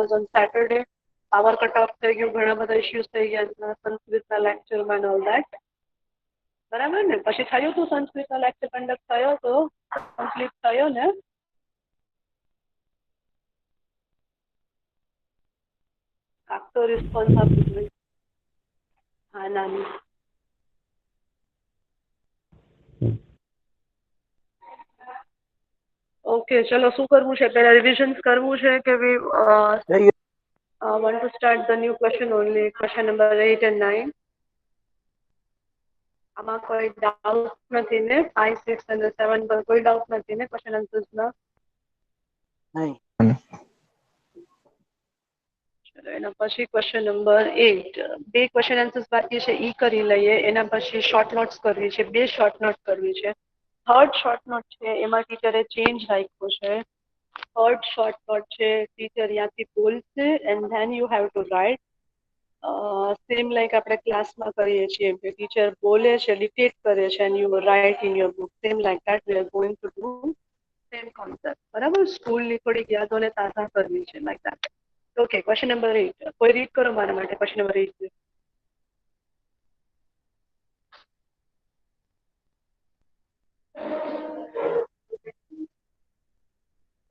was on Saturday. Power cut off થઈ ગયું, ઘણા બધા ઇશ્યુઝ થઈ ગયા સંસ્કૃતના લેક્ચરમાં ઓલ ધેટ. બરાબર ને? પછી થયું તું સંસ્કૃતનો લેક્ચર કન્ડક્ટ થયો તો કમ્પ્લીટ થયો ને? આખો રિસ્પોન્સ આપી દો. હા નાની. ઓકે ચલો શું કરવું છે? પહેલા રિવિઝન્સ કરવું છે કે વી want to start the new question only, question number 8 and 9. આમાં કોઈ ડાઉટ નથી ને? 5, 6 અને 7 પર કોઈ ડાઉટ નથી ને ક્વેશ્ચન આન્સર્સમાં? નહીં. ચલો એના પછી ક્વેશ્ચન નંબર 8. બે ક્વેશ્ચન આન્સર્સ બાકી છે, ઈ કરી લઈએ. એના પછી શોર્ટ નોટ્સ કરવી છે, બે શોર્ટ નોટ કરવી છે. થર્ડ શોર્ટ નોટ છે એમાં ટીચરે ચેન્જ રાખ્યો છે. થર્ડ શોર્ટ નોટ છે ટીચર ત્યાંથી બોલશે and then you have to write. Same like આપણે ક્લાસમાં કરીએ છીએ કે ટીચર બોલે છે, ડિક્ટેટ કરે છે and you write in your book. Same like that we are going to do same concept. બરાબર? સ્કૂલની થોડીક યાદોને તાજા કરવી છે like that. Okay question number 8. કોઈ રીડ કરો મારા માટે ક્વેશ્ચન નંબર 8.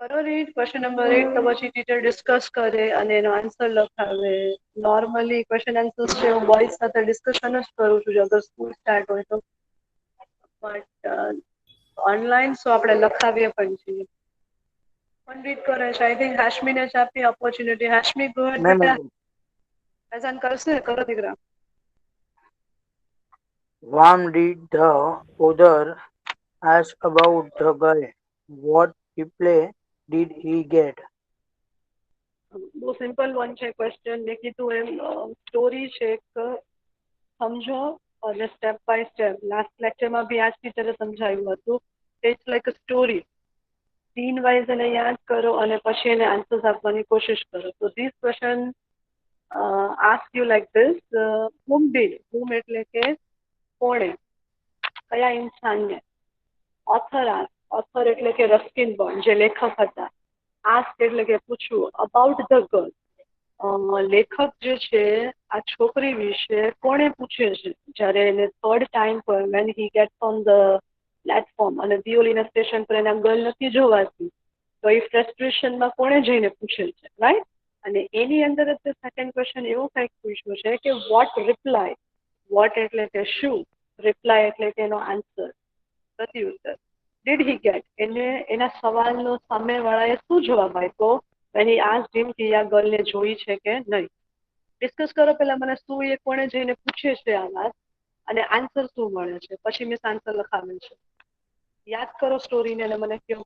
કરો રીડ ક્વેશ્ચન નંબર 8. તો પછી ટીચર ડિસ્કસ કરે અને એનો આન્સર લખાવે. નોર્મલી ક્વેશ્ચન આન્સર્સ છે હું બોયઝ સાથે ડિસ્કશન જ કરું છું અગર સ્કૂલ સ્ટાર્ટ હોય તો, બટ ઓનલાઈન સો આપણે લખાવીએ પણ છીએ. કોણ રીડ કરે છે? આઈ થિંક હાશમીને જ આપી ઓપોર્ચ્યુનિટી. હાશમી ગો અહેડ બેટા. એઝાન કરશે? કરો દીકરા. One did the other ask about the girl. What reply did he get? બહુ સિમ્પલ વન છે ક્વેશ્ચન. મેં કીધું એમ સ્ટોરી છે એક, સમજો અને સ્ટેપ બાય સ્ટેપ. લાસ્ટ લેક્ચરમાં બી આ જ ટીચરે સમજાવ્યું હતું. It's like a story. Scene wise એને યાદ કરો અને પછી એને આન્સર્સ આપવાની કોશિશ કરો. તો this question ask you like this. Whom did, whom એટલે કે કોણે, કયા ઇન્સાનને. ઓથર આસ્ક, ઓથર એટલે કે રસ્કિન બોન્ડ જે લેખક હતા. આસ્ક એટલે કે પૂછવું. અબાઉટ ધ ગર્લ, લેખક જે છે આ છોકરી વિશે કોણે પૂછે છે જ્યારે એને થર્ડ ટાઈમ પર when he gates on the platform અને દિયોલીના સ્ટેશન પર એના ગર્લ નથી જોવાતી તો એ ફ્રસ્ટ્રેશનમાં કોણે જઈને પૂછે છે, રાઈટ? અને એની અંદર જ સેકન્ડ ક્વેશ્ચન એવું કંઈક પૂછ્યું છે કે વોટ રિપ્લાય. વોટ એટલે કે શું, રિપ્લાય એટલે કે એનો આન્સર, પ્રત્યુત્તર. ડીડ હી ગેટ, એને એના સવાલનો સામેવાળાએ શું જવાબ આપ્યો એની આ ટીમ કે આ ગર્લને જોઈ છે કે નહીં. ડિસ્કસ કરો પહેલા મને શું એ કોણે જઈને પૂછે છે આ વાત અને આન્સર શું મળે છે, પછી મેં આન્સર લખાવેલ છે. યાદ કરો સ્ટોરીને અને મને કહો.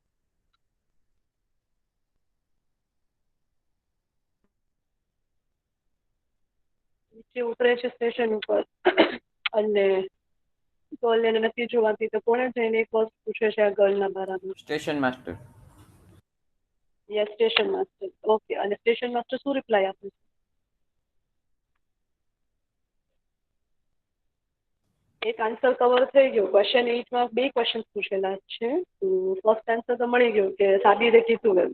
નીચે ઉતરે છે સ્ટેશન ઉપર અને ગર્લ એને નથી જોવાતી તો કોણે જઈને એક વસ્તુ પૂછે છે આ ગર્લના બારામાં? Station master. Yes, station master. Okay, અને સ્ટેશન માસ્ટર શું રિપ્લાય આપે છે? એક આન્સર કવર થઈ ગયો. ક્વેશ્ચન 8માં બે ક્વેશ્ચન પૂછેલા છે. ફર્સ્ટ આન્સર તો મળી ગયો કે સાબિરે કીધું એમ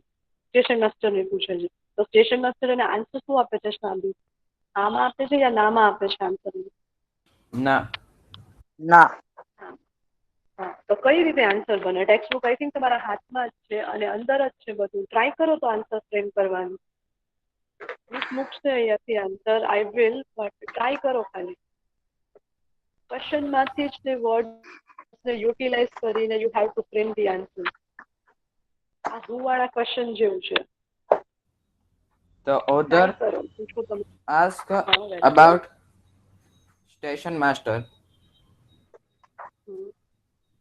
સ્ટેશન માસ્ટરને પૂછે છે. તો સ્ટેશન માસ્ટર એને આન્સર શું આપે છે? સાબિર આમાં આપે છે યા નામાં આપે છે આન્સર? ના. ના. હા, તો કઈ રીતે આન્સર બને? ટેક્સ્ટ બુક આઈ થિંક તમારા હાથમાં જ છે અને અંદર જ છે બધું. ટ્રાય કરો તો આન્સર ફ્રેમ કરવાનું. મિસ મૂકશે અહીંયાથી answer, I will, but try કરો ખાલી. ક્વેશ્ચનમાંથી જ તે વર્ડ્સને યુટિલાઇઝ કરીને you have to frame the answer. આ હુ વાળા ક્વેશ્ચન જેવું છે. The ટ્રાય author કરો. પૂછો તમે. asked હા, very good. about station master.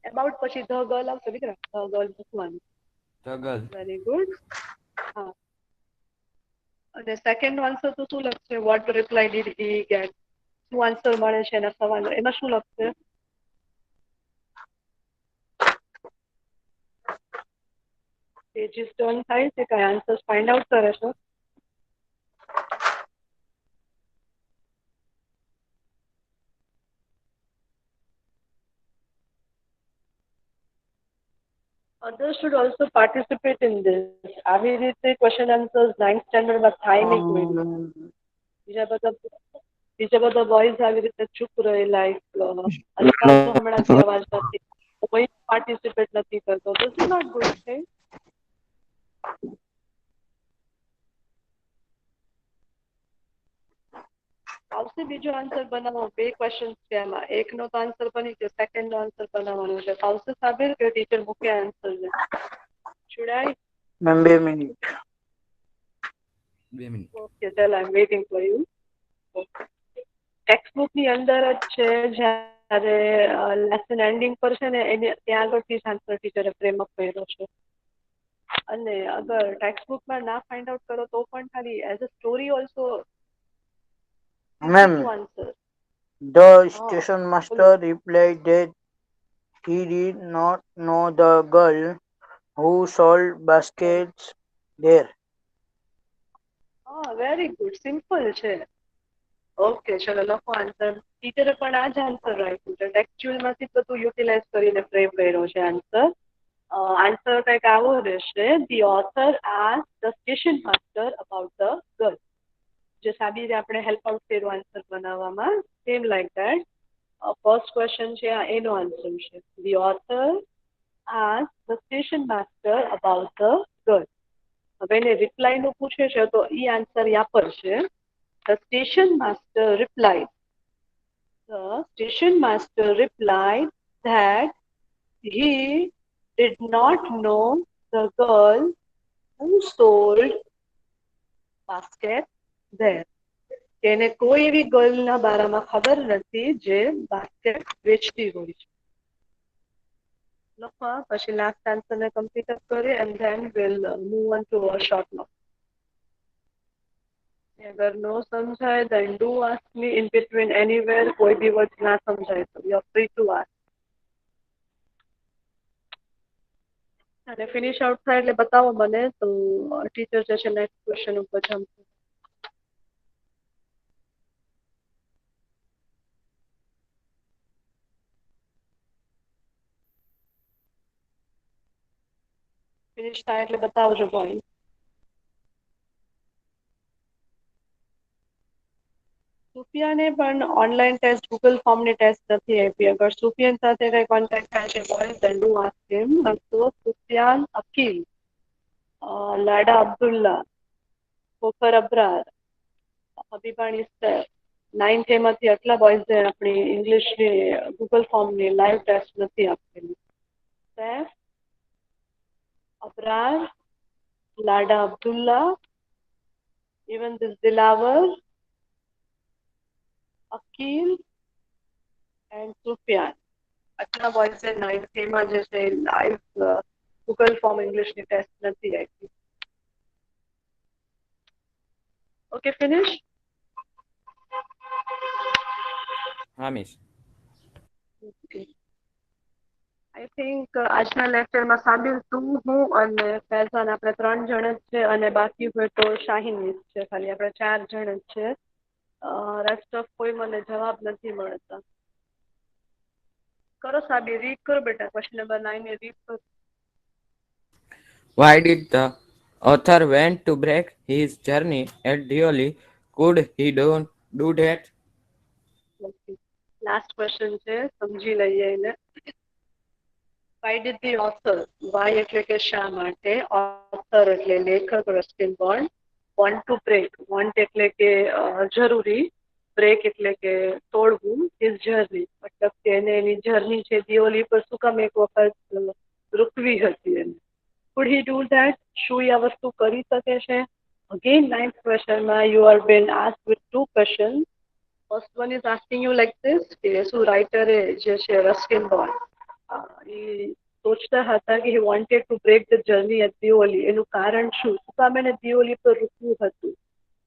About પછી ધ ગર્લ આવશે દીકરા. ધ ગર્લ મૂકવાનું. The girl. Very good. હા, અને સેકન્ડ આન્સર તો શું લખશે? What reply did he get? શું આન્સર મળે છે એના સવાલ? એમાં શું લખશે? પેજીસ ટર્ન થાય છે, કઈ આન્સર્સ ફાઇન્ડ આઉટ કરે છે? others should also participate in this. આવી રીતે question answers 9th standard માં થાય નહીં કોઈ દી. બીજા બધા બોયઝ આવી રીતે ચૂપ રહે લાઈક અલ્ફાઝ તો હમણાંથી અવાજ નથી, કોઈ પાર્ટિસિપેટ નથી કરતો. This is not good thing. આવશે બીજો આન્સર બનાવો. બે ક્વેશ્ચન છે એમાં, એકનો તો આન્સર બની ગયો, સેકન્ડ નો આન્સર બનાવવાનો છે. આવશે સાબિર કે ટીચર મૂકે આન્સર છે? Should I? Ma'am 2 minute. 2 minute. Okay, tell I'm waiting for you. Text book ની અંદર જ છે, જ્યારે લેસન એન્ડિંગ પર છે ને એને ત્યાં આગળથી જ આન્સર ટીચરે ફ્રેમ અપ કર્યો છે. અને અગર ટેક્સ્ટ બુકમાં ના ફાઇન્ડ આઉટ કરો તો પણ ખાલી as a story also ma'am answer. the station master replied that he did not know the girl who sold baskets there. Very good, simple છે. ઓકે, ચલો લખો આન્સર. ટીચરે પણ આ જ આન્સર રાખ્યું છે. ટેક્સ્ચ્યુઅલમાંથી બધું યુટિલાઇઝ કરીને ફ્રેમ કર્યો છે આન્સર. આન્સર કંઈક આવો રહેશે. The author ask the station master about the girl. જે સાબિરે આપણે હેલ્પ આઉટ કર્યું આન્સર બનાવવામાં, same like that. First question છે એનો આન્સર છે. The author ask the station master about the girl. હવે એને રિપ્લાયનું પૂછે છે તો એ આન્સર યા પર છે. The station master replied. The station master replied that he did not know the girl who sold basket there. એને કોઈ એવી ગર્લના બારામાં ખબર નથી જે બાસ્કેટ વેચતી હોય છે. લખવા પછી લાસ્ટ આન્સરને કમ્પ્લીટ અપ કરીએ and then will move on to a short note. अगर no समझाए then do ask me in between anywhere. कोई भी वर्ड ना समझाए तो you are free to ask. અને ફિનિશ આઉટ થાય એટલે બતાવો મને તો ટીચર જે છે નેક્સ્ટ ક્વેશ્ચન ઉપર જમ્પ. ફિનિશ થાય એટલે બતાવજો પોઈન્ટ. સુફિયાને પણ ઓનલાઈન ટેસ્ટ ગૂગલ ફોર્મની ટેસ્ટ નથી આપી. અગર સુફિયાન સાથે કઈ કોન્ટેક્ટ થાય છે boy then do ask him. તો સુફિયાન અકીલ, લાડા અબ્દુલ્લા, ફોફર અબરાર, હબીબાણી સર, 9th એમાંથી આટલા બોયઝે આપણી ઇંગ્લિશની ગૂગલ ફોર્મની લાઈવ ટેસ્ટ નથી આપેલી. Saif, Abrar, લાડા Abdullah, even this Dilawar, Akil and Sufiyan, આટલા બોયઝે 9th એમાં જે છે લાઈવ ગૂગલ ફોર્મ ઇંગ્લિશની ટેસ્ટ નથી આપી. Okay, finish. હા મિસ. આઈ થિંક આજના લેક્ચરમાં સાબિર, તું, હું અને ફૈઝાન આપણે 3 જણ જ છે અને બાકી હોય તો શાહીન મિસ છે. ખાલી આપણે 4 જણ જ છે. રેસ્ટ ઓફ કોઈ મને જવાબ નથી મળતા. કરો સાબિર, રીડ કરો બેટા. ક્વેશ્ચન નંબર 9 ને રીડ કરો. Why did the author want to break his journey at Dioli? Could he do that? Last question છે, સમજી લઈએ એને. Why did the author, why એટલે કે શા માટે, author એટલે લેખક Ruskin bond, want to break, want એટલે કે જરૂરી, break એટલે કે તોડવું, his journey મતલબ કે એને એની જર્ની છે દિયોલી પર શું કામ એક વખત રૂકવી હતી એને. Could he do that? શું એ આ વસ્તુ કરી શકે છે? Again 9th ક્વેશ્ચનમાં you are being asked with 2 questions. First one is asking you like this કે શું રાઇટરે જે છે રસ્કિન બોન્ડ એ સોચતા હતા કે he wanted to break the journey at Dioli. એનું કારણ શું કામ એને દિયોલી પર રૂકવું હતું?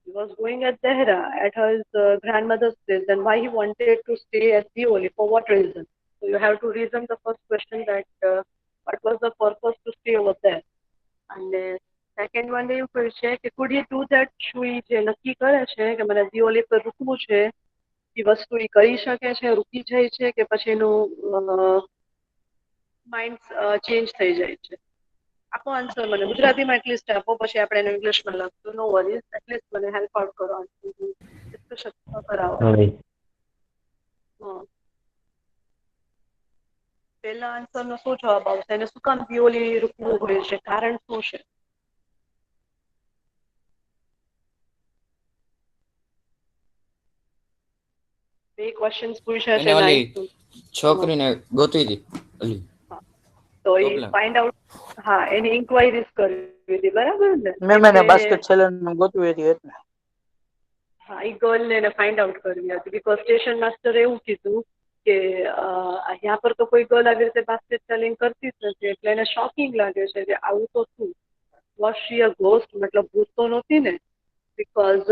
He was going at Dehra at his grandmother's place. Then why he wanted to stay at Dioli? For what reason? So you have to reason the first question that what was the purpose to stay over there. And second one એવું કહે છે કે could he do that? શું એ જે નક્કી કરે છે કે મને દિયોલી પર રૂકવું છે એ વસ્તુ એ કરી શકે છે, રૂકી જાય છે કે પછી એનું માઇન્ડ ચેન્જ થઈ જાય છે? આપો આન્સર મને ગુજરાતીમાં એટલીસ્ટ આપો, પછી આપણે એને ઇંગ્લિશમાં લખશું. નો વરીઝ, એટલીસ્ટ મને હેલ્પ આઉટ કરો ડિસ્કશન કરાવો. હવે પહેલા આન્સર નો શું જવાબ આવશે? એને શું કામ પિયોલી રૂકવું હોય છે? કારણ શું છે? બે ક્વેશ્ચન્સ પૂછ્યા છે એને ઓલી નાઇન્થ. છોકરીને ગોતવી હતી ઓલી તો એ ટોપલા. ફાઇન્ડ આઉટ, હા, એની ઇન્ક્વાયરીઝ કરવી હતી, બરાબર ને? મેમ એને એટલે બાસ્કેટ સેલર ગોતવી હતી એટલે. હા, એ ગર્લ ને એને ફાઇન્ડ આઉટ કરવી હતી, બીકોઝ સ્ટેશન માસ્ટર એવું કીધું કે અહીંયા પર તો કોઈ ગર્લ આવી રીતે બાસ્કેટ સેલિંગ કરતી જ નથી, એટલે એને શોકિંગ લાગે છે કે આવું તો શું. Was she a ghost? મતલબ ભૂત તો નહોતી ને? બીકોઝ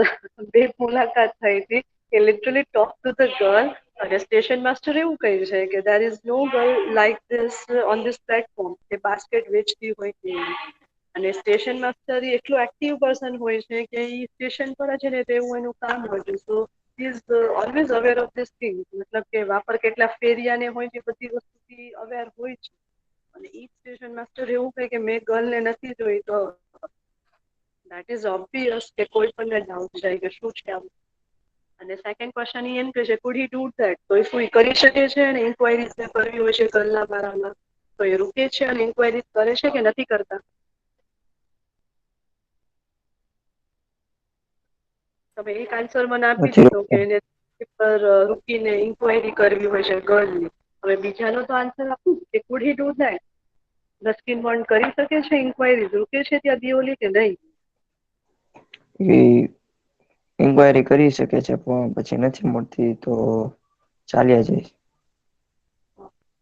બે મુલાકાત થઈ હતી કે literally talk to the girl, અને સ્ટેશન માસ્ટર એવું કહે છે કે there is no girl like this on this platform, કે બાસ્કેટ વેચતી હોય તેવી. અને સ્ટેશન માસ્ટર એટલું એક્ટિવ પર્સન હોય છે કે એ સ્ટેશન પર જ ને તેવું એનું કામ હોય છે. સો is always aware of this thing, મતલબ કે વાપર કેટલા ફેરિયાને હોય છે બધી વસ્તુથી અવેર હોય છે. અને ઈ સ્ટેશન માસ્ટર એવું કહે કે મેં ગર્લને નથી જોઈ, તો દેટ ઇઝ ઓબ્વિયસ કે કોઈ પણ ડાઉટ જાય કે શું છે આવું. અને સેકન્ડ ક્વેશ્ચન એમ કે છે કુડ હી ડુ ધેટ? તો એ શું કરી શકે છે? અને ઇન્ક્વાયરીઝ કરવી હોય છે ગર્લના બારામાં, તો એ રૂકે છે અને ઇન્ક્વાયરીઝ કરે છે કે નથી કરતા? તમે એક આન્સર મને આપી નથી દીધો કે એને પર રૂકીને ઇન્ક્વાયરી કરવી હોય છે ગર્લની. હવે બીજાનો તો આન્સર આપું કે food he do that? Ruskin bond કરી શકે છે ઇન્ક્વાયરીઝ? રૂકે છે ત્યાં દિયોલી કે નહીં? એ ઇન્ક્વાયરી કરી શકે છે, પણ પછી નથી મળતી તો ચાલ્યા જાય.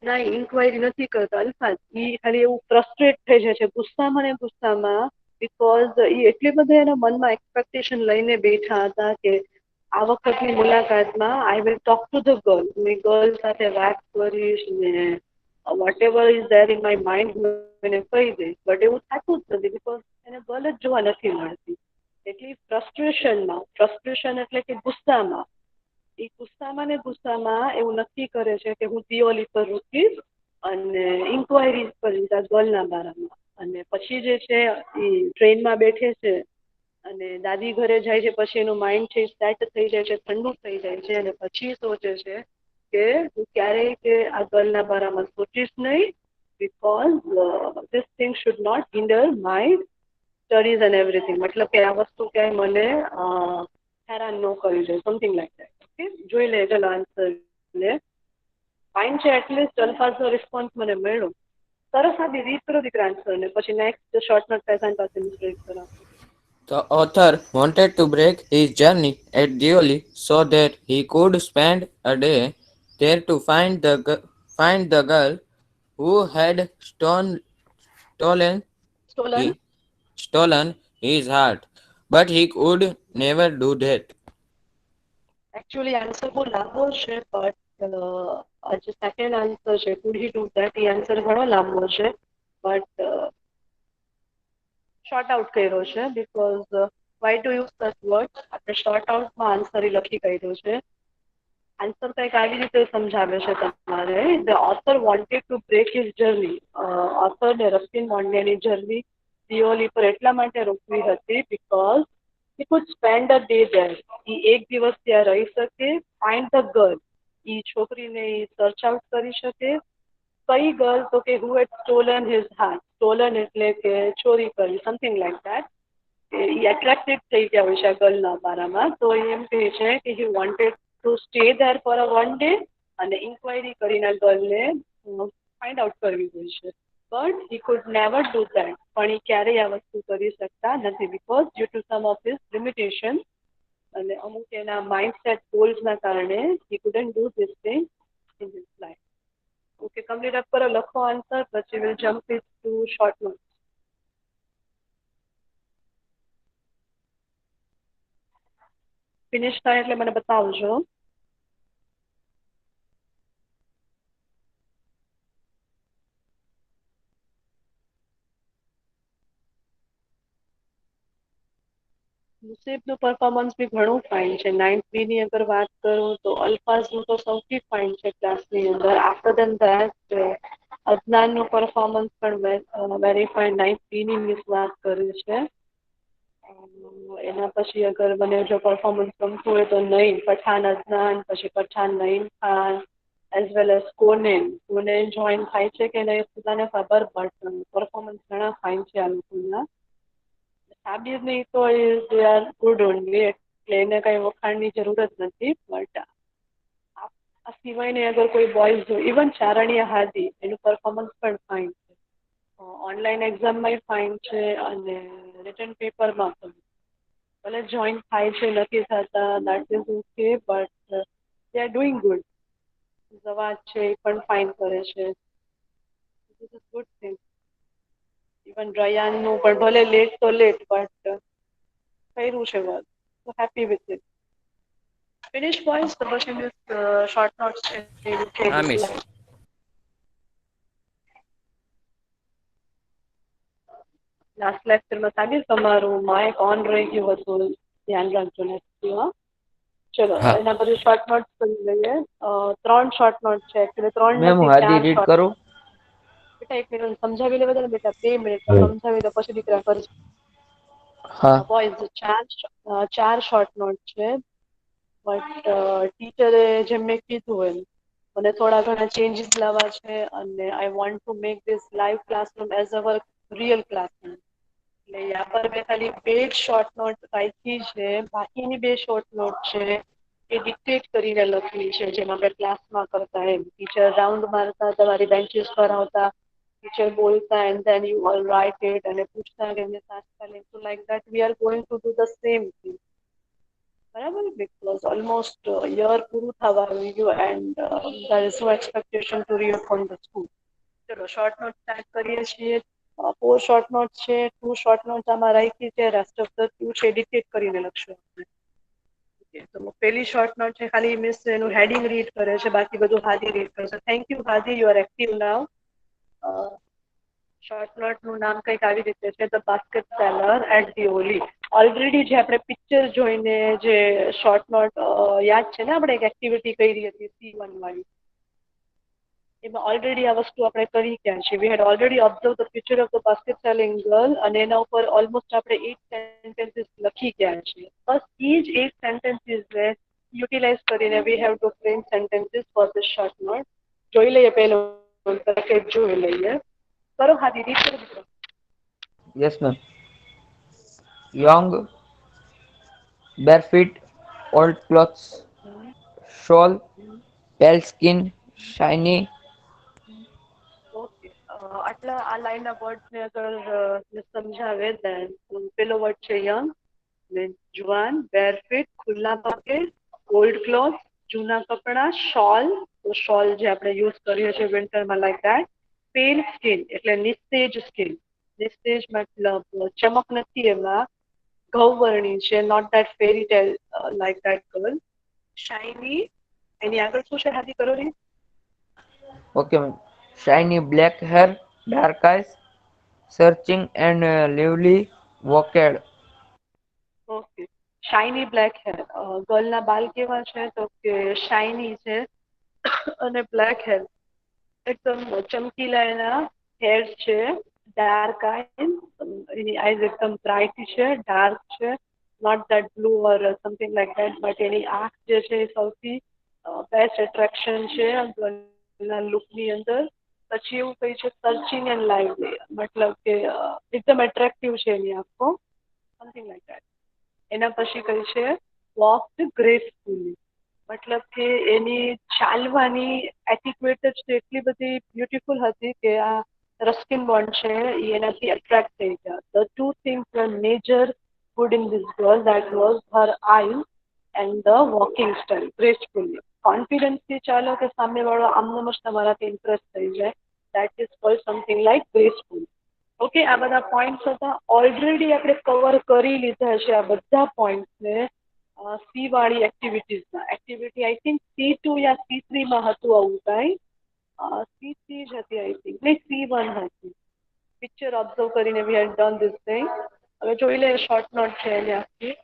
ના, ઇન્ક્વાયરી નથી કરતા અલ્ફાઝ. એ ખાલી એવું ફ્રસ્ટ્રેટ થઈ જાય છે ગુસ્સામાં ને ગુસ્સામાં, બીકોઝ એ એટલી બધા એના મનમાં એક્સપેક્ટેશન લઈને બેઠા હતા કે આ વખતની મુલાકાતમાં I will talk to the girl, મેં ગર્લ સાથે વાત કરીશ ને whatever is there in my mind એને કહી દઈશ. બટ એવું થતું જ નથી, બીકોઝ એને ગર્લ જ જોવા નથી મળતી. એટલી ફ્રસ્ટ્રેશન એટલે કે ગુસ્સામાં, એ ગુસ્સામાં ને ગુસ્સામાં એવું નક્કી કરે છે કે હું દિયોલી પર રૂકીશ અને ઇન્ક્વાયરી કરીશ આ ગર્લના બારામાં. અને પછી જે છે એ ટ્રેનમાં બેઠે છે અને દાદી ઘરે જાય છે, પછી એનું માઇન્ડ છે સેટ થઈ જાય છે, ઠંડુ થઈ જાય છે, અને પછી સોચે છે કે હું ક્યારેય કે આ ગર્લના બારામાં સોચીશ નહીં, because this thing should not hinder my studies and everything. મતલબ કે આ વસ્તુ ક્યાંય મને હેરાન ન કરી જાય, સમથિંગ લાઈક દેટ. ઓકે, જોઈ લે ચલો આન્સર લે. ફાઇન છે, એટલીસ્ટ અલ્ફાઝનો રિસ્પોન્સ મને મળ્યો. સરસ આપી રીત કરો દીકરા આન્સર ને, પછી નેક્સ્ટ શોર્ટ નોટ પેસાન પાસે મિસ્ટેક કરાવો. The author wanted to break his journey at Dioli so that he could spend a day there to find the girl who had stolen stolen. he, stolen his heart. But he could never do that. Actually answer બહુ લાંબો છે, but જે second answer છે could he do that, એ answer ઘણો લાંબો છે, but short out કર્યો છે. Because why to use such word, આપણે શોર્ટ આઉટમાં આન્સર એ લખી કાઢ્યો છે. આન્સર કંઈક આવી રીતે સમજાવે છે તમારે. The author wanted to break his journey, ઓથરને રસ્કિન બોન્ડની જર્ની દિયોલી પર એટલા માટે રોકવી હતી because he could spend a day there. એ એક દિવસ ત્યાં રહી શકે, ફાઇન્ડ ધ ગર્લ, એ છોકરીને સર્ચ આઉટ કરી શકે. કઈ ગર્લ? તો કે who had stolen his heart. Stolen એટલે કે ચોરી કરી, સમથિંગ લાઈક દેટ. એ એટ્રેક્ટેડ થઈ ગયા હોય છે આ ગર્લના બારામાં, તો એમ કહે છે કે he wanted to stay there for a one day અને ઇન્ક્વાયરી કરીને ગર્લને ફાઇન્ડ આઉટ કરવી હોય છે. But he could never do that, પણ એ ક્યારેય આ વસ્તુ કરી શકતા નથી because due to some of his limitation, અને અમુક એના માઇન્ડસેટ ગોલ્સના કારણે he couldn't do this thing in his life. Okay, complete up કરો, લખો આન્સર, પછી will jump it to short not. Finish થાય એટલે મને બતાવજો. મુસીબનું પરફોર્મન્સ બી ઘણું ફાઇન છે. 9th ની અગર વાત કરું તો અલ્ફાઝનું તો સૌથી ફાઇન છે ક્લાસની અંદર. આફ્ટર દેન ધેટ અદનાનનું પરફોર્મન્સ પણ વેરીફાઈડ 93 ઇનિંગ્સ વાત કરે છે. એના પછી અગર મને જો પરફોર્મન્સ ગમતું હોય તો નઈમ પઠાણ અદનાન, પછી Pathan Naeem Khan as well as કોનેન જોઈન થાય છે કે નહીં પોતાને ખબર બટ પરફોર્મન્સ ઘણા ફાઇન છે આ લોકોના. સાબિર નહીં તો દે આર ગુડ ઓનલી, એટલે એને કઈ વખાણની જરૂર જ નથી. બટ આ સિવાયને અગર કોઈ બોયઝ હોય ઇવન ચારણ્ય હાદી એનું પરફોર્મન્સ પણ ફાઇન છે. ઓનલાઈન એક્ઝામમાં ફાઇન છે અને રિટર્ન પેપરમાં પણ ભલે જોઈન થાય છે નથી થતા that is okay but they are doing good. જવાજ છે એ પણ ફાઇન કરે છે. This is good thing. Even રયાનનું પણ ભલે લેટ તો લેટ બટ કર્યું છે work. So happy with it. Finish boys, the question is short notes છે. હા મિસ. લાસ્ટ લેક્ચરમાં સાબિર તમારું માઇક ઓન રહી ગયું હતું, ધ્યાન રાખજો ને. ચલો હા એના પછી શોર્ટ નોટ કરી લઈએ. 3 શોર્ટ નોટ છે એકચ્યુઅલી 3 મેમ હું નથી હાદી 4 રીડ શોર્ટ. કરું. બેટા 1 મિનિટ સમજાવી લેવા દે ને બેટા, 2 મિનિટમાં સમજાવી દો પછી દીકરા કરજો. હા બોયઝ 4 શોર્ટ નોટ છે બટ ટીચરે જેમ મેં કીધું એમ મને થોડા ઘણા ચેન્જીસ લાવવા છે અને I want to make this live classroom as our real classroom. એટલે યા પર મેં ખાલી 2 શોર્ટ નોટ રાખી છે, બાકીની 2 શોર્ટ નોટ છે એ ડિક્ટેટ કરીને લખવી છે જેમ આપણે ક્લાસમાં કરતા એમ. ટીચર રાઉન્ડ મારતા તમારી બેન્ચીસ પર આવતા, ટીચર બોલતા and then you all write it અને પૂછતા કે એમને તાત્કાલિક. So like that we are going to do the same thing. બરાબર, because almost year પૂરું થવા આવ્યું and there is no expectation to reopen the school. ચલો શોર્ટ નોટ સ્ટાર્ટ કરીએ છીએ. 4 શોર્ટ નોટ છે, 2 શોર્ટ નોટ આમાં રાખી છે, રેસ્ટ ઓફ ધ 2 છે ડિક્ટેટ કરીને લખશું આપણે. ઓકે, તો પહેલી શોર્ટ નોટ છે ખાલી મિસ એનું હેડિંગ રીડ કરે છે, બાકી બધું હાદી રીડ કરશે. Thank you Hadi, you are active now. Short નોટનું નામ કંઈક આવી રીતે છે, the basket seller at Deoli. Already જે આપણે પિક્ચર જોઈને જે શોર્ટ નોટ યાદ છે ને આપણે એક એક્ટિવિટી કરી હતી C1 વાળી, એમાં ઓલરેડી આ વસ્તુ આપણે કરી ગયા છે. We had already observe the picture of the basket selling girl અને એના ઉપર ઓલમોસ્ટ આપણે 8 સેન્ટેન્સીસ લખી ગયા છે. બસ એ જ 8 સેન્ટેન્સીસને યુટિલાઇઝ કરીને we have to frame sentences for this short note. જોઈ લઈએ પહેલો પેકેજ જોઈ લઈએ. કરો હા દીદી. Yes ma'am. young, bare feet, old clothes, shawl, pale skin, shiny. Okay, આટલા આ લાઈનના વર્ડ્સને અગર સમજાવે દેન પેલો વર્ડ છે યંગ, જુવાન, બેરફીટ ખુલ્લા પગે, ઓલ્ડ ક્લોથ જૂના કપડા, શોલ તો શોલ જે આપણે યુઝ કરીએ છીએ વિન્ટરમાં લાઈક દેટ, પેલ સ્કિન એટલે નિસ્તેજ સ્કિન, નિસ્તેજ મતલબ ચમક નથી એમાં, ઘઉંવર્ણી છે, not that fairy tale like that girl, shiny એની આગળ શું છે હાથી કરો રી. Okay ma'am. Shiny black hair, dark eyes, searching and lively vocal. Okay, shiny black hair. ગર્લના બાલ કેવા છે તો કે શાઇની છે અને બ્લેક હેર એકદમ ચમકીલા એના હેર છે, ડાર્ક આઈઝ એની આઈઝ એકદમ બ્રાઇટ છે, ડાર્ક છે, not that blue or something like that but એની આંખ જે છે એ સૌથી બેસ્ટ એટ્રેક્શન છે ગર્લના લુકની અંદર. પછી એવું કહે છે સર્ચિંગ એન્ડ લાઇવલી, મતલબ કે એકદમ એટ્રેક્ટિવ છે એની આંખો, સમથિંગ લાઈક દેટ. એના પછી કહે છે વોકડ ગ્રેસફુલી, મતલબ કે એની ચાલવાની એટિક્યુએટ જ એટલી બધી બ્યુટીફુલ હતી કે આ રસ્કિન બોન્ડ છે એ એનાથી એટ્રેક્ટ થઈ ગયા. The two things were major good in this girl that was her eyes and the walking style gracefully. કોન્ફિડન્સથી ચાલો કે સામેવાળો આમનો જ તમારાથી ઇમ્પ્રેસ થઈ જાય, that is called something like graceful. Okay, આ બધા પોઈન્ટ્સ હતા. ઓલરેડી આપણે કવર કરી લીધા છે આ બધા પોઈન્ટ્સને સી વાળી એક્ટિવિટીઝમાં. Activity I think C2 yeah C3 માં હતું આવું કાંઈ, C3 જ હતી આઈ થિંક, નહીં C1 હતી. પિક્ચર ઓબ્ઝર્વ કરીને વી હેડ ડન ધીસ થિંગ. હવે જોઈ લે શોર્ટ નોટ છે એને આખી.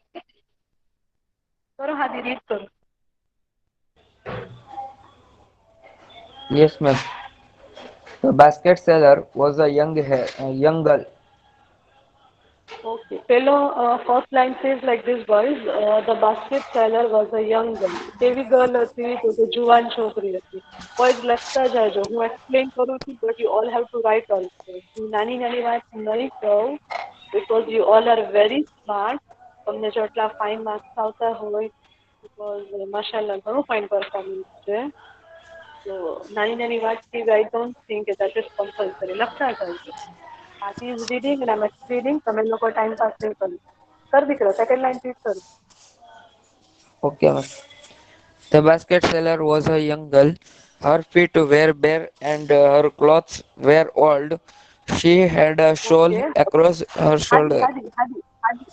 કરો હાદી રીડ કરો. Yes ma'am. The basket seller was a young girl. Okay. Fellow, first line says like this, boys. The basket seller was a young girl. કેવી girl હતી? તો કે જુવાન છોકરી હતી. Boys લખતા જાજો. હું explain કરું છું, but you all have to write also. હું નાની નાની વાત નહીં કહું, because you all are very smart. તમને જો આટલા fine marks આવતા હોય, because માશાલ્લાહ ઘણું fine performance છે. So નાની નાની વાતથી I don't think that is compulsory. લખતા જાજો. He is reading and I'm reading. તમે લોકો ટાઈમ પાસ નહીં કરો. કર દીકરો, સેકન્ડ લાઈન રીડ કર. Okay, ma'am. The basket seller was a young girl. Her feet were bare and her clothes were old. She had a shawl okay, across her હાજી shoulder. હાજી હાજી હાજી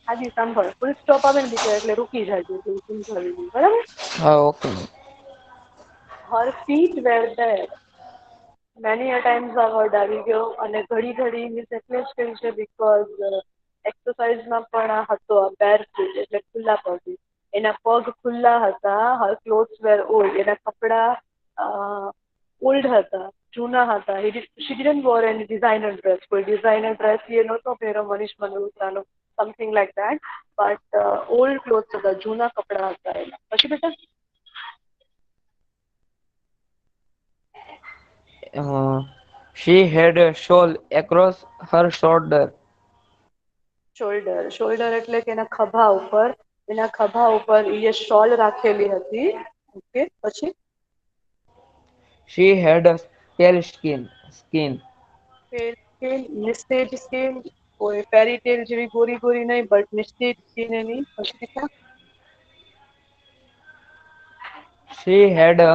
હાજી સાંભળ. ફૂલ સ્ટોપ આવે ને દીકરા એટલે રૂકી જાજો. તું સમજાવી દઉં, બરાબર? Okay, ma'am. Her feet were bare. Many a times આ વર્ડ આવી ગયો અને ઘડી ઘડી મીન્સ એટલે જ કહ્યું છે બીકોઝ એક્સરસાઇઝમાં પણ આ હતો બેર ફૂટ એટલે ખુલ્લા પગ. એના પગ ખુલ્લા હતા. હર ક્લોથ્સ વેર ઓલ્ડ. એના કપડા ઓલ્ડ હતા, જૂના હતા. She didn't wear any designer dress. કોઈ designer dress એ નહોતો પહેર્યો Manish મલ્હોત્રાનો, something like that, but old clothes હતા, જૂના કપડા હતા એના. પછી બેટા She had a shawl across her shoulder. Shoulder એટલે કે એના ખભા ઉપર એ શોલ રાખેલી હતી. ઓકે, પછી She had a pale skin. Misted skin, કોઈ ફેરી ટેલ જેવી ગોરી ગોરી નહીં, બટ મિસ્ટેડ સ્કિન એની. પછી કેટલા She had a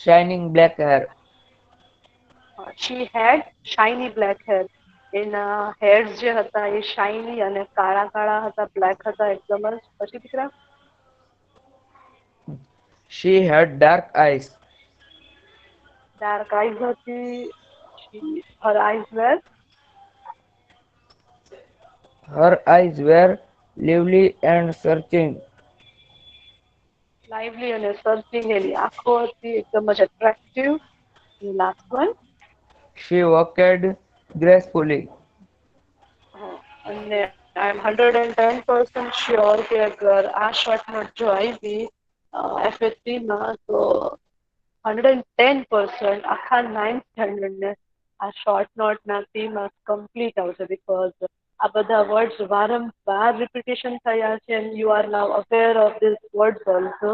shining black hair. she had shiny black hair. એના હેર્સ જે હતા એ શાઇની અને કાળા કાળા હતા, બ્લેક હતા એકદમ જ. પછી દીકરા She had dark eyes. Dark eyes હતી. her eyes were Her eyes were lively and searching. lively અને searching. એની આંખો હતી એકદમ જ attractive. Last one. She walked gracefully. અને આઈ એમ 110% શ્યોર કે અગર આ શોર્ટ નોટ જો આવી FA3 માં તો 110% આખા 9th સ્ટાન્ડર્ડ ને આ શોર્ટ નોટ ના 3 માર્ક્સ કમ્પ્લીટ આવશે. બીકોઝ આ બધા વર્ડ્સ વારંવાર રિપીટેશન થયા છે and you are now aware of this words also.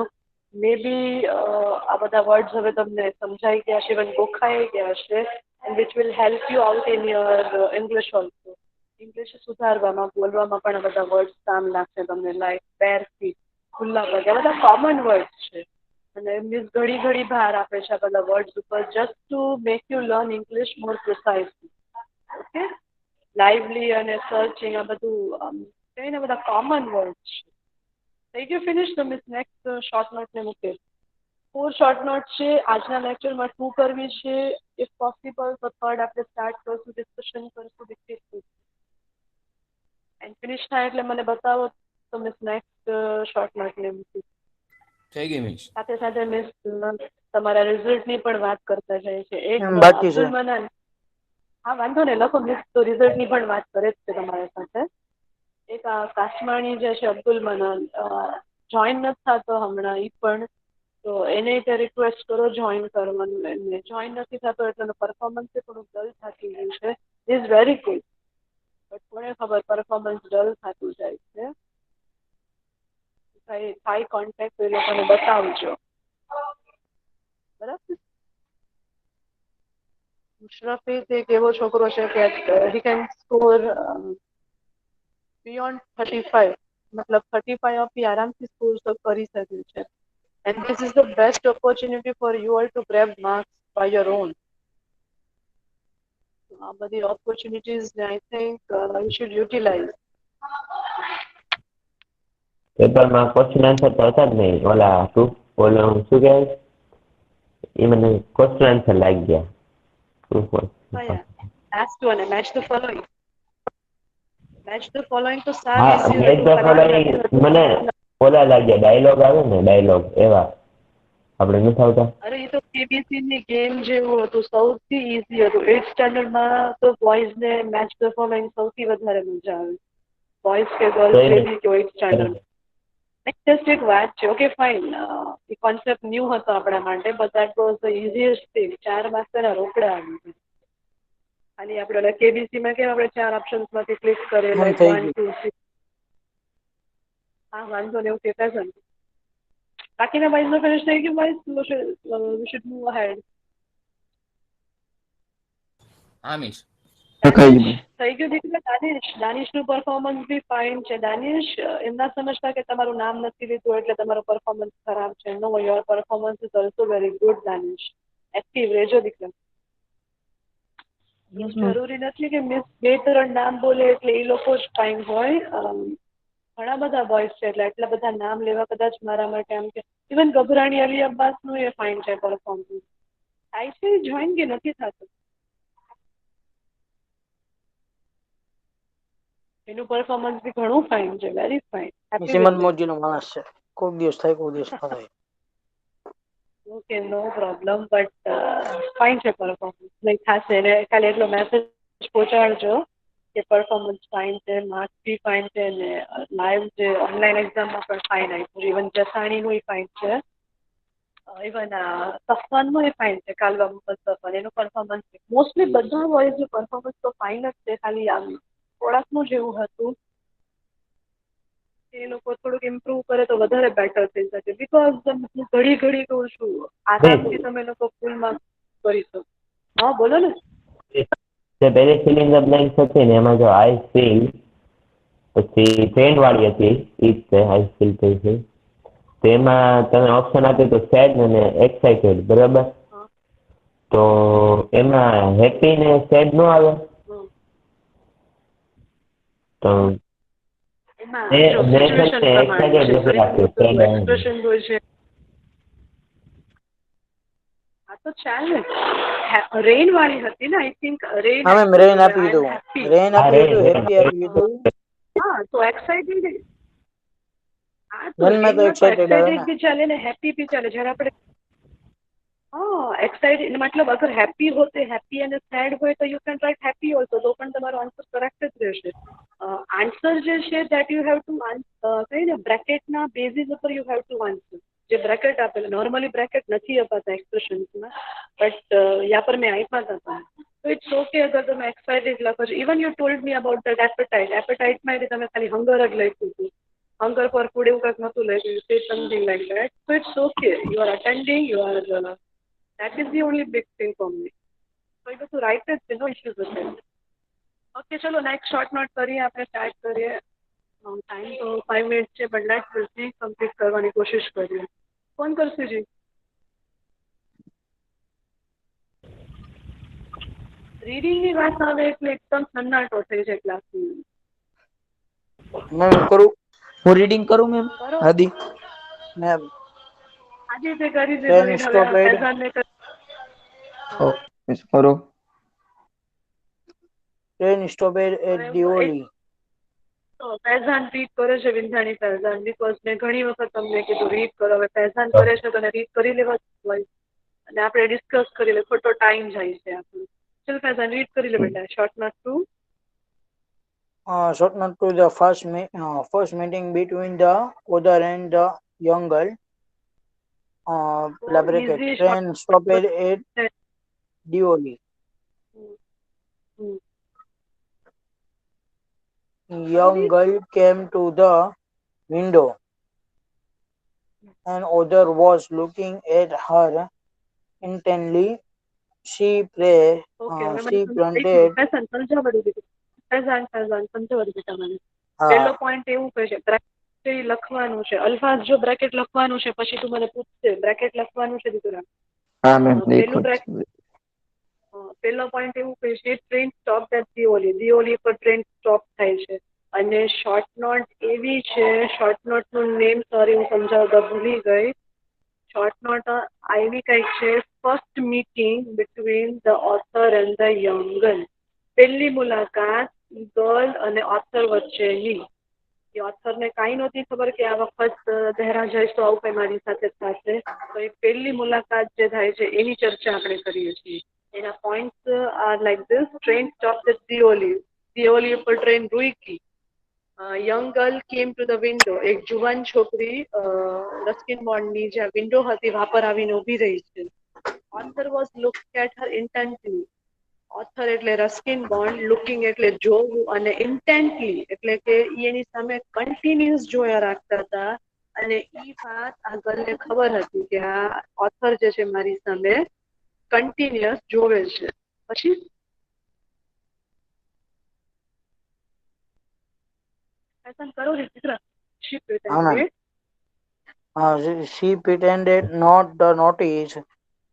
Maybe આ બધા વર્ડ્સ હવે તમને સમજાઈ ગયા છે, ઇવન ગોખાઈ ગયા છે, and which will help you out in your English also. English સુધારવામાં, બોલવામાં પણ આ બધા વર્ડ્સ કામ લાગશે તમને. લાઈક બેર ફીટ, ખુલ્લા પગ, આ બધા કોમન વર્ડ્સ છે અને મીન્સ ઘડી ઘડી ભાર આપે છે આ બધા વર્ડ્સ ઉપર, just to make you learn English more precisely. Okay, lively અને સર્ચિંગ આ બધું કહીને બધા કોમન વર્ડ્સ છે. થઈ ગયું ફિનિશ? તો મીન્સ નેક્સ્ટ શોર્ટ નોટને મૂકે. 4 શોર્ટ નોટ છે આજના લેક્ચરમાં. 2 કરવી છે. ઇફ પોસિબલ તો 3rd આપણે સ્ટાર્ટ કરશું, ડિસ્કશન કરશું, ડિસ્કસ કરશું એન્ડ ફિનિશ થાય એટલે મને બતાવો તો મિસ નેક્સ્ટ શોર્ટ નોટને મૂકી. થઈ ગઈ મિસ. સાથે સાથે મિસ તમારા રિઝલ્ટની પણ વાત કરતા જાય છે. એક બાકી છે. અબ્દુલ મનાન, હા વાંધો નહીં લખો મિસ, તો રિઝલ્ટની પણ વાત કરે જ છે તમારા સાથે. એક આ કાશમાણી જે છે અબ્દુલ મનાન જોઈન નથી થતો હમણાં એ પણ, તો એને રિક્વેસ્ટ કરો જોઈન કરવાનું. એને જોઈન નથી થતો એટલે એનું પરફોર્મન્સ થોડું ડલ થતું ગયું છે. ઇઝ વેરી ગુડ, બટ કોને ખબર પરફોર્મન્સ ડલ થતું જાય છે. હાઈ કોન્ટેક્ટ એ લોકોને બતાવજો, બરાબર? મુશરફીત એક એવો છોકરો છે કે he can score beyond 35, મતલબ 35 આપી આરામથી સ્કોર કરી શકે છે. and this is the best opportunity for you all to grab marks by your own. આ બધી opportunities I think you should utilize. પેપરમાં ક્વેશ્ચન આન્સર તો હતા જ નહીં. ઓલા શું કહેવાય એ મને ક્વેશ્ચન આન્સર લાગી ગયા. Last one, match the following. Match the following તો હા, સારી easy મેચ ધ ફોલોઈંગ મને ઓલા લાગ્યા ડાયલોગ આવે ને, ડાયલોગ એવા. આપણે નથી આવતા? અરે એ તો કેબીસી ની ગેમ જેવું હતું, સૌથી ઈઝી હતું. 8th સ્ટાન્ડર્ડમાં તો બોયઝ ને મેચ પરફોર્મન્સ સૌથી વધારે મજા આવે, બોયઝ કે તો ગર્લ્સ જે એને બી કે 8th સ્ટાન્ડર્ડ. જસ્ટ એક વાત છે, ઓકે ફાઇન, એ કોન્સેપ્ટ ન્યૂ હતો આપણા માટે, but that was the easiest thing. 4 માસ્ટરના રોકડા આવી ગયા. ખાલી આપણે કેબીસીમાં કેમ આપણે 4 ઓપ્શન્સમાંથી ક્લિક કરીએ, એમ લાઈક થઈ 1 ગયું. 2 6. હા વાંધો ને એવું કહેતા છે ને. બાકીના બોયઝનું ફિનિશ થઈ ગયું boys? We should move ahead. હા મિસ. દાનિશ થઈ ગયું દીકરા? દાનિશનું પરફોર્મન્સ બી ફાઇન છે. દાનિશ એમ ના સમજતા કે તમારું નામ નથી લીધું એટલે તમારું પરફોર્મન્સ ખરાબ છે. No, your performance is also very good Danish. Active રહેજો દીકરા. જરૂરી નથી કે મિસ 2-3 નામ બોલે એટલે એ લોકો જ ફાઇન હોય. ઘણા બધા બોયઝ છે એટલે એટલા બધા નામ લેવા કદાચ મારા માટે આમ કે ઇવન ગભરાણી અલી અબ્બાસનું એ ફાઇન છે પરફોર્મન્સ. થાય છે જોઈન કે નથી થતું? એનું પરફોર્મન્સ બી ઘણું ફાઇન છે, વેરી ફાઇન. હેપી સિમન વિથ મોજીનો માણસ છે, કોઈક દિવસ થાય કોઈક દિવસ ન થાય. Okay, no problem, but fine છે પરફોર્મન્સ. નહીં થશે એને ખાલી એટલો મેસેજ પહોંચાડજો કે પરફોર્મન્સ ફાઇન છે, માર્ક્સ બી ફાઇન છે ને લાઈવ જે ઓનલાઈન એક્ઝામમાં પણ ફાઇન આવ્યું. ઇવન જસાણીનું ફાઇન છે, ઇવન સફવાનનું ફાઇન છે, કાલવા મુહમ્મદ સફવાન એનું પરફોર્મન્સ. મોસ્ટલી બધા બોયઝનું પરફોર્મન્સ તો ફાઇન જ છે, ખાલી આમ થોડાકનું જેવું હતું એ લોકો થોડુંક ઇમ્પ્રૂવ કરે તો વધારે બેટર થઈ શકે. બિકોઝ હું ઘડી કહું છું આરામથી તમે લોકો ફૂલ માર્ક્સ કરી શકો. હા બોલો ને. જે પહેલી સિલિન્ડર બ્લેન્ક હતી ને એમાં જો આઈ ફીલ પછી ટ્રેન્ડ વાળી હતી ઈ જ છે આઈ ફીલ થઈ છે. તો એમાં તમે ઓપ્શન આપ્યું તો સેડ અને એક્સાઇટેડ, બરાબર? તો એમાં હેપી ને સેડ નો આવે તો એમાં એ જો મેં છે સિચ્યુએશન ને પ્રમાણે છે, એક્સાઇટેડ નથી રાખ્યું, સેડ આવે. એક્સપ્રેશન હોય છે. હા તો ચાલે. રેન વાળી હતી ને, આઈ થિંક રેન. હા મેમ, રેન આપી આઈ એમ દીધું, હેપી. રેન હા આપી રે દીધું, હેપી આપી દીધું. હા તો એક્સાઇટેડ. હા તો રેનમાં તો રેનમાં તો એક્સાઇટેડ આવે એક્સાઇટેડ ને. બી ચાલે ને હેપી બી ચાલે. જ્યારે આપણે એક્સાઇટેડ મતલબ અગર હેપી હોતે, હેપી અને સેડ હોય તો you can write happy also, તો પણ તમારો આન્સર કરેક્ટ જ રહેશે. આન્સર જે છે દેટ યુ હેવ ટુ કહીને બ્રેકેટના બેઝિસ ઉપર યુ હેવ ટુ આન્સર. જે બ્રેકેટ આપેલા, નોર્મલી બ્રેકેટ નથી અપાતા એક્સપ્રેશન્સમાં, બટ યા પર મેં આપ્યા હતા. તો ઇટ્સ ઓકે અગર તમે એક્સાઇટેડ લખો છો. Even you told me about that appetite. એપેટાઇટમાં તમે ખાલી હંગર જ લખ્યું હતું. હંગર ફોર ફૂડ એવું કંઈક નહોતું લખ્યું. Say something like that. So it's okay, you are attending, you are that is the only big thing for me. So it was to write it, no issues with it. Okay, ચલો next short note કરીએ, આપણે start કરીએ. Time તો 5 minute છે, but let's જલ્દી complete કરવાની કોશિશ કરીએ. કોણ કરશે જી? રીડિંગની વાત આવે એટલે એકદમ સન્નાટો થઈ જાય ક્લાસની. મેમ કરું, હું રીડિંગ કરું મેમ? કરો. હાદી મેમ. આજે તે કરી દીધું, ટ્રેન હવે સ્ટોપેડ ફૈઝાનને કરો. Train stopped at Deoli. તો ફૈઝાન રીડ કરે છે, વિંધાણી ફૈઝાન, બિકોઝ મેં ઘણી વખત તમને કીધું રીડ કરો. હવે ફૈઝાન કરે છે તો રીડ કરી લેવા હોય અને આપણે ડિસ્કસ કરી લે, ખોટો ટાઈમ જાય છે આપણો. ચલ ફૈઝાન રીડ કરી લે બેટા. Short note to short note to the first meeting between the other and the young girl. Bracket, easy train stopped at Dioli. Young girl came to the window. An other was looking at her intently. She okay, હવે મને planted. Faizan સમજાવવા દીધું. ફૈઝાન સમજાવવા દીધું તમને. હા પહેલો point એવું કહે છે બ્રેકેટ લખવાનું છે. અલ્ફાઝ જો બ્રેકેટ લખવાનું છે પછી તું મને પૂછશે બ્રેકેટ લખવાનું છે દીકરા. હા મેમ, પેલું લખ્યું બ્રેકેટ, છે. પહેલો પોઈન્ટ એવું કહે છે ટ્રેન સ્ટોપ એટ દિઓલી પર ટ્રેન સ્ટોપ થાય છે. અને શોર્ટ નોટ એવી છે, શોર્ટ નોટનું નેમ સોરી હું સમજાવતા ભૂલી ગઈ. શોર્ટ નોટ આવી કંઈક છે, first meeting between the author and the young girl. પહેલી મુલાકાત ગર્લ અને ઓથર વચ્ચેની. એ ઓથરને કાંઈ નહોતી ખબર કે આ વખત દહેરા જઈશ તો આવું કંઈ મારી સાથે થશે. તો એ પહેલી મુલાકાત જે થાય છે એની ચર્ચા આપણે કરીએ છીએ. એના points are like this. Train stop at Deoli. Deoli ઉપર ટ્રેન રૂકી. Young girl came to the window. એક જુવાન છોકરી રસ્કિન બોન્ડની જ્યાં વિન્ડો હતી વહાં પર આવીને ઊભી રહી છે. Author was looking at her intently. Author એટલે રસ્કિન બોન્ડ, લુકિંગ એટલે જોવું, અને ઇન્ટેન્ટલી એટલે કે એની સામે કન્ટિન્યુઅસ જોયા રાખતા હતા. અને ઈ વાત આ ગર્લને ખબર હતી કે આ ઓથર જે છે મારી સામે કન્ટિન્યુઅસ જોવે છે. પછી કરો ને ચિત્ર. She હા ma'am. pretended. She pretended not to notice.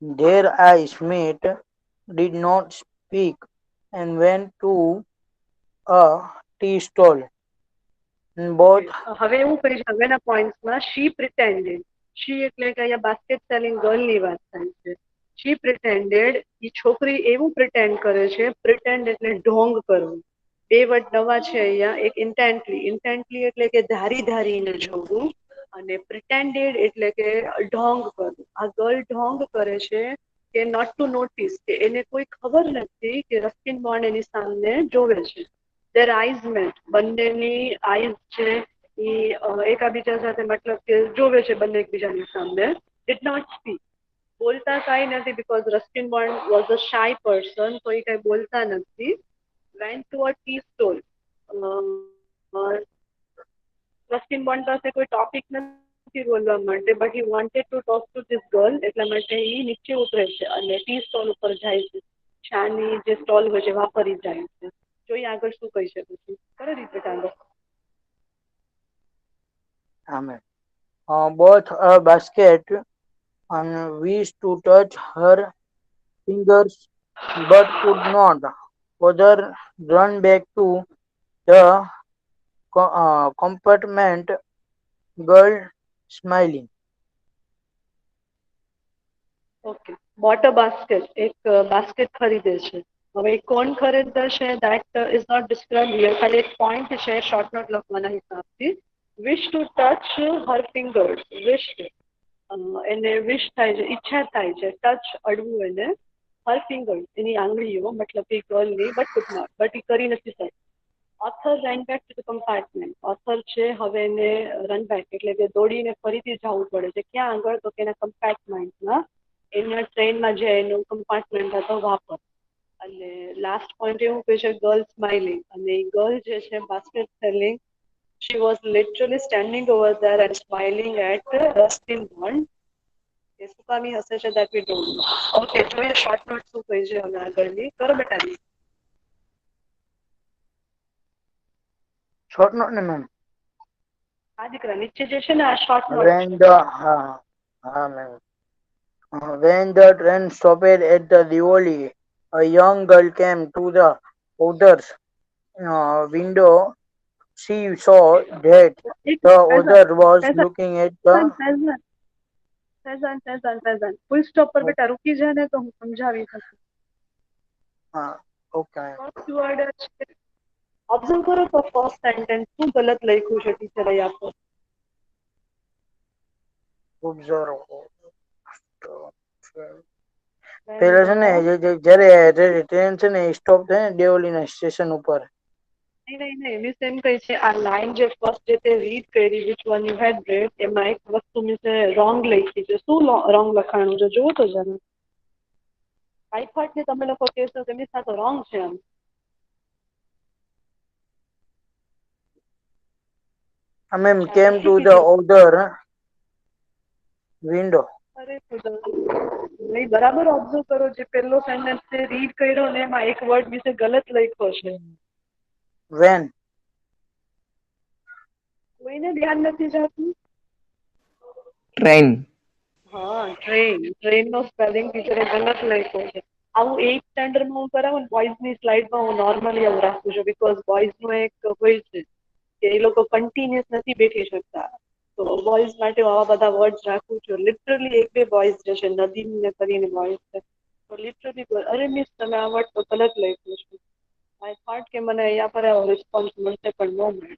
Their eyes met, did not speak, and went to a tea stall. Both હવે એવું કહી છે હવેના પોઈન્ટ્સમાં શી પ્રિટેન્ડેડ. શી એટલે કે અહીંયા બાસ્કેટ સેલિંગ ગર્લની વાત થાય છે. શી પ્રિટેન્ડેડ, એ છોકરી એવું પ્રિટેન્ડ કરે છે. પ્રિટેન્ડ એટલે ઢોંગ કરવું. બે વર્ડ નવા છે અહીંયા. એક ઇન્ટેન્ટલી. ઇન્ટેન્ટલી એટલે કે ધારી ધારીને જોવું, અને પ્રિટેન્ડેડ એટલે કે ઢોંગ કરવું. આ ગર્લ ઢોંગ કરે છે કે નોટ ટુ નોટિસ, કે એને કોઈ ખબર નથી કે રસ્કિન બોન્ડ એની સામે જોવે છે. દેર આઈઝ મેટ. બંનેની આઈઝ છે એ એકાબીજા સાથે મતલબ કે જોવે છે બંને એકબીજાની સામે. Did not speak. બોલતા કાંઈ નથી because Ruskin Bond was a shy person, તો એ કાંઈ બોલતા નથી. Went to a tea stall. Ruskin Bond પાસે કોઈ ટોપિક નથી બોલવા માટે, but he wanted to talk to this girl, એટલા માટે એ નીચે ઉતરે છે અને ટી સ્ટોલ ઉપર જાય છે. ચાની જે સ્ટોલ હોય છે વાપરી જાય છે. જોઈએ આગળ શું કહી શકે છે. કરે રીતે ચાલો. Amen. Both a basket and wished to touch her fingers but could not. Other ran back to the compartment, girl smiling. ઓકે. Bought a basket. એક બાસ્કેટ ખરીદે છે. હવે એ કોણ ખરીદે છે that is not describe here. ખાલી એક પોઈન્ટ છે શોર્ટ નોટ લખવાના હિસાબથી. Wish to touch her fingers. Wish એને વિશ થાય છે, ઈચ્છા થાય છે. ટચ અડવું એને. હર ફિંગર્સ એની આંગળીઓ, મતલબ એ ગર્લની, બટ કુડ નોટ, બટ એ કરી નથી શકતી. Author run back to the compartment. Author છે હવે એને રન બેક એટલે કે દોડીને ફરીથી જવું પડે છે. ક્યાં આગળ? તો કે એના કમ્પાર્ટમેન્ટમાં. એના ટ્રેનમાં જે એનું કમ્પાર્ટમેન્ટ હતો વાપર. અને લાસ્ટ પોઈન્ટ એવું કહે છે ગર્લ સ્માઇલિંગ. અને એ ગર્લ જે છે basket selling, she was literally standing over there and smiling at Rustin Bond. એ શું કામી હશે છે that we don't know. Okay, જોઈએ શોર્ટ નોટ શું કહી છે હવે આગળની. કરો બેટા. Short note, no, ma'am. આ દીકરા નીચે જે છે ને આ શોર્ટ નોટ When છે. the ma'am. When the train stopped at the Diwali, a young girl came to the other's window. She saw that એક the ફેઝન other was ફેઝન looking at the. ફેઝન ફેઝન ફેઝન ફેઝન ફૂલ સ્ટોપ પર બેટા રૂકી જાય ને તો હું સમજાવી શકું. Okay. ફર્સ્ટ વર્ડ છે. ઓબ્ઝર્વ કરો તો ફર્સ્ટ સેન્ટેન્સ શું ગલત લખ્યું છે ટીચરે આપો. Observe. પેલા છે ને જયારે ટ્રેન છે ને સ્ટોપ થાય ને દેવલી ના સ્ટેશન ઉપર. નહીં મિસ એમ કહી છે આ લાઈન જે ફર્સ્ટ જે તે રીડ કરી which one you had red, એમાં એક વસ્તુ મિસે રોંગ લખી છે. શું રોંગ લખાણું છે જોવો તો જરા. આઈ થોટ કે તમે લોકો કહેશો કે મિસ આ તો રોંગ છે આમ. Ma'am came to the other window. અરે નહીં, બરાબર ઓબ્ઝર્વ કરો. જે પહેલો સેન્ટેન્સ રીડ કર્યો ને એમાં એક વર્ડ વિશે ગલત લખ્યો છે. When. કોઈને ધ્યાન નથી જતું. ટ્રેન. હા, ટ્રેન. ટ્રેન નો સ્પેલિંગ ટીચરે ગલત લખ્યો છે. આવું 8th સ્ટેન્ડર્ડમાં હું કરાવું ને બોયઝની સ્લાઇડમાં હું નોર્મલી આવું રાખું છું. બીકોઝ બોયઝનું એક હોય છે કે એ લોકો કન્ટિન્યુઅસ નથી બેઠી શકતા. તો બોયઝ માટે આવા બધા વર્ડ્સ રાખું છું. લિટરલી એક બે બોયઝ જે છે, નદીમ ને કરીને બોયઝ છે, તો લિટરલી અરે મિસ તમે આ વર્ડ તો ગલત લખ્યું છે. આઈ થોટ કે મને અહીંયા પર રિસ્પોન્સ મળશે પણ ન મળે.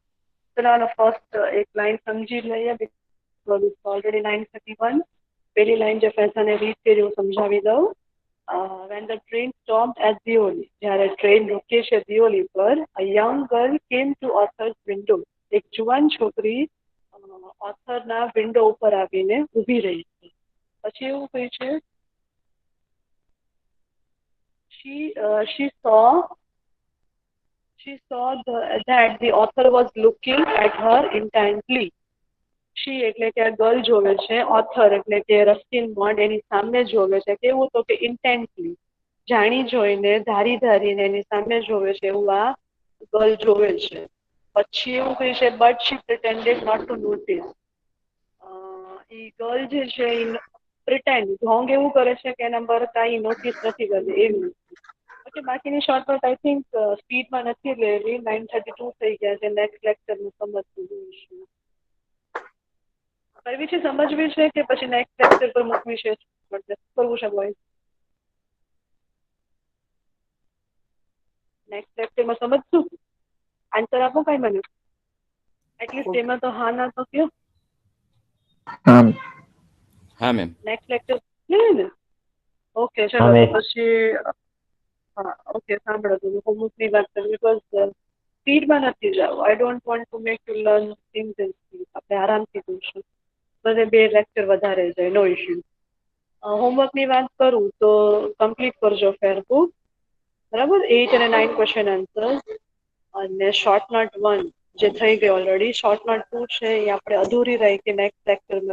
ચલો ફર્સ્ટ એક લાઈન સમજી લઈએ બીકોઝ ઇટ્સ ઓલરેડી 9:31. પહેલી લાઈન જે ફેઝાને રીડ કરી હું સમજાવી દઉં. When the train stopped at Dioli, જ્યારે ટ્રેન રોકે છે દિયોલી પર, a young girl came to author's window. એક જુવાન છોકરી ઓથરના વિન્ડો ઉપર આવીને ઊભી રહી છે. પછી એવું કહે છે she saw that the author was looking at her intently. she એટલે કે આ ગર્લ જોવે છે, ઓથર એટલે કે રસ્કિન બોન્ડ એની સામે જોવે છે. કેવું તો કે ઇન્ટેન્ટલી, જાણી જોઈને ધારી ધારીને એની સામે જોવે છે એવું આ ગર્લ જોવે છે. પછી એવું કહે છે but she pretended not to notice. એ ગર્લ જે છે એ પ્રિટેન્ડ ઢોંગ એવું કરે છે કે એના પર કાંઈ નોટિસ નથી કરતી એવી. ઓકે, બાકીની શોર્ટકટ આઈ થિંક સ્પીડમાં નથી લેવી. 9:32 થઈ ગયા છે. નેક્સ્ટ લેક્ચરનું સમજતું જોઈશું. કરવી છે, સમજવી છે કે પછી નેક્સ્ટ લેક્ચર પર મૂકવી છે? કરવું છે બોય? નેક્સ્ટ લેક્ચરમાં સમજશું? આન્સર આપો કાંઈ મને એટલીસ્ટ એમાં તો હા ના તો કયો. હા મેમ. નેક્સ્ટ લેક્ચર ને? ઓકે ચલો હા, તો મેમ. પછી હા ઓકે સાંભળો તમે હોમવર્કની વાત કરી બીકોઝ સ્પીડમાં નથી જવું. I don't want to make you learn things in speed. આપણે આરામથી જોઈશું. બધે 2 લેક્ચર વધારે જાય, નો ઇશ્યુ. હોમવર્કની વાત કરું તો કમ્પ્લીટ કરજો ફેર બુક, બરાબર. 8 અને 9 ક્વેશ્ચન આન્સર. અને શોર્ટ નોટ 1 જે થઈ ગઈ ઓલરેડી. શોર્ટ નોટ 2 છે એ આપણે અધૂરી રહી કે નેક્સ્ટ લેક્ચરમાં